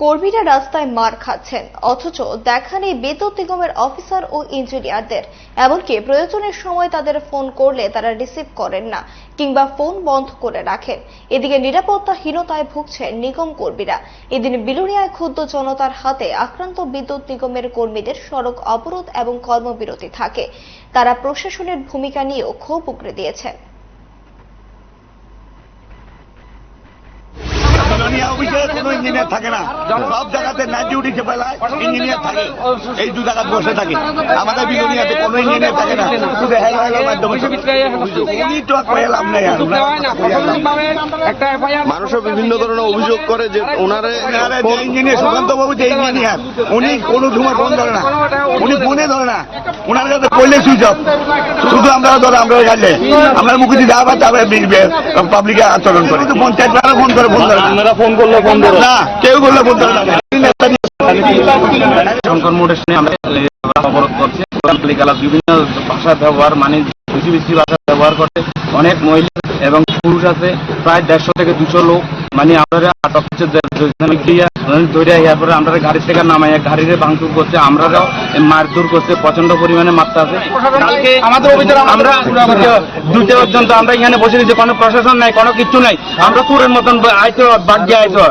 কর্মীরা রাস্তায় মার খাচ্ছেন, অথচ দেখা নেই বিদ্যুৎ নিগমের অফিসার ও ইঞ্জিনিয়ারদের। এমনকি প্রয়োজনের সময় তাদের ফোন করলে তারা রিসিভ করেন না কিংবা ফোন বন্ধ করে রাখেন। এদিকে নিরাপত্তাহীনতায় ভুগছেন নিগম কর্মীরা। এদিন বিলুনিয়ায় ক্ষুব্ধ জনতার হাতে আক্রান্ত বিদ্যুৎ নিগমের কর্মীদের সড়ক অবরোধ এবং কর্মবিরতি থাকে। তারা প্রশাসনের ভূমিকা নিয়েও ক্ষোভ উগরে দিয়েছেন। কোনো ইঞ্জিনিয়ার থাকে না, সব জায়গাতে নাইট ডিউটি বেলায় ইঞ্জিনিয়ার থাকে, এই দু জায়গায় বসে থাকে। আমাদের বিলুনিয়াতে কোনো ইঞ্জিনিয়ার থাকে না, শুধু হেলার মাধ্যমে লাভ নেই। মানুষও বিভিন্ন ধরনের অভিযোগ করে যে ওনারা ইঞ্জিনিয়ার সুকান্ত বাবু যে ইঞ্জিনিয়ার, উনি কোনো সময় ফোন ধরে না, উনি ফোনে ধরে না, ওনার কাছে করলে সুইচ অফ। শুধু আমরা ধরে আমরা গাড়লে আমরা মুখে যাওয়া যাবে পাবলিকে আচরণ করে, কিন্তু পঞ্চায়েত ফোন করে ফোন ধরে না, ফোন করলে ফোন ধরে না, কেউ করলে ফোন ধরে না। শঙ্কর মোড়ের সামনে আমরা অবরোধ করছি। বিভিন্ন ভাষা ব্যবহার, মানে বেশি বেশি ভাষা ব্যবহার করছে। অনেক মহিলা এবং পুরুষ আছে, প্রায় 150 থেকে 200 লোক। মানে আমরা আটক হচ্ছে, ধরে এরপরে আমরা গাড়ি থেকে নামাই গাড়িতে ভাঙচুর করছে, আমরাও মারধর করছে, প্রচন্ড পরিমাণে মাত্রা আছে। কালকে আমাদের অভিযোগ, আমরা 2টা পর্যন্ত আমরা এখানে বসে দিচ্ছি, কোনো প্রশাসন নাই, কোনো কিছু নাই। আমরা চোরের মতন আইতো বাদ দিয়ে আইতো।